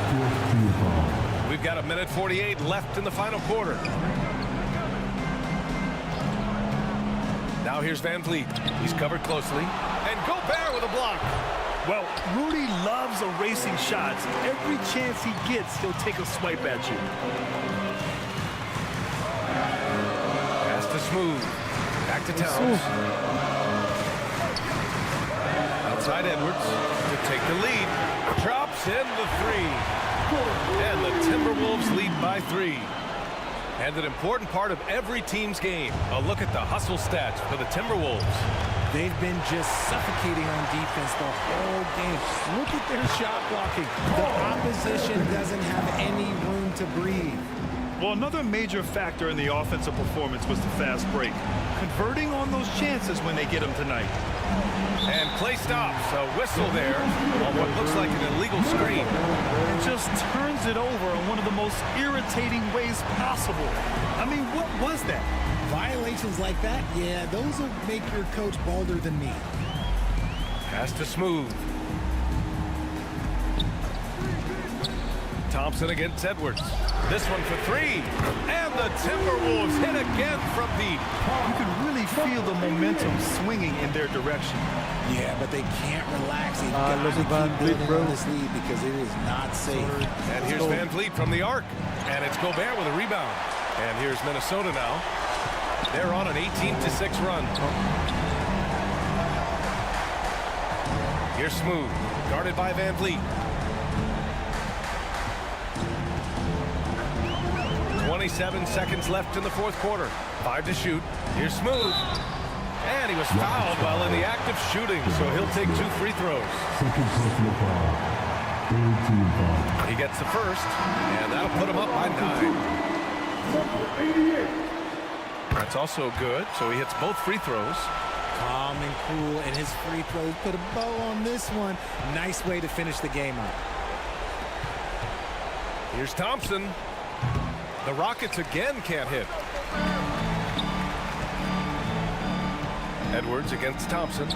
Fourth team foul. We've got 1:48 left in the final quarter. Now Now here's Van Vliet. He's covered closely. And Gobert with a block. Well, Rudy loves erasing shots. Every chance he gets, he'll take a swipe at you. Pass to Smooth. Back to Towns. Outside Edwards to take the lead. Drops in the three. And the Timberwolves lead by 3. And an important part of every team's game. A look at the hustle stats for the Timberwolves. They've been just suffocating on defense the whole game. Look at their shot blocking. The opposition doesn't have any room to breathe. Well, another major factor in the offensive performance was the fast break. Converting on those chances when they get them tonight. And play stops. A whistle there on what looks like an illegal screen. And just turns it over in one of the most irritating ways possible. I mean, what was that? Violations like that, yeah, those will make your coach bolder than me. Pass to Smooth. Thompson against Edwards. This one for 3. And the Timberwolves hit again from deep. You can really feel the momentum swinging in their direction. Yeah, but they can't relax. They've got to keep building on this lead because it is not safe. And here's Van Vliet from the arc. And it's Gobert with a rebound. And here's Minnesota now. They're on an 18-6 run. Here's Smooth, guarded by Van Vliet. 27 seconds left in the fourth quarter. 5 to shoot. Here's Smooth. And he was fouled while in the act of shooting, so he'll take 2 free throws. He gets the first, and that'll put him up by 9. That's also good, so he hits both free throws. Calm and cool, and his free throws put a bow on this one. Nice way to finish the game up. Here's Thompson. The Rockets again can't hit. Edwards against Thompson.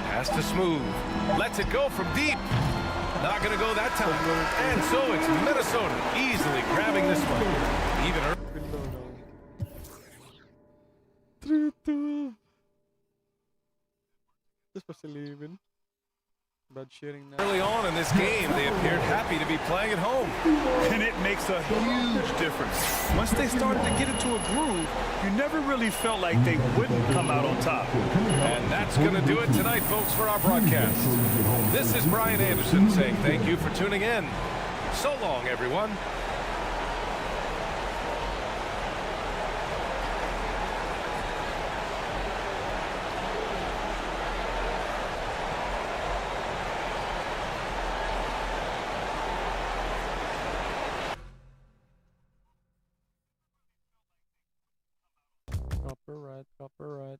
Pass to Smooth. Lets it go from deep. Not going to go that time. And so it's Minnesota easily grabbing this one. Even early. This was leaving. Bad sharing now. Early on in this game, they appeared happy to be playing at home. And it makes a huge difference. Once they started to get into a groove, you never really felt like they wouldn't come out on top. And that's going to do it tonight, folks, for our broadcast. This is Brian Anderson saying thank you for tuning in. So long, everyone. Copyright.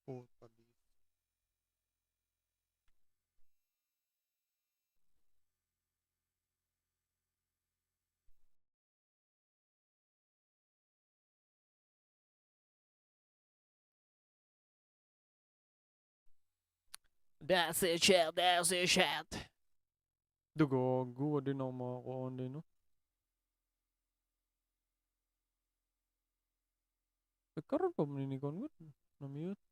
Oh, that's it, chat. That's it, chat. Gago, din ako makakuha din, no? Nagkaroon pa maninikon ko. Na-mute.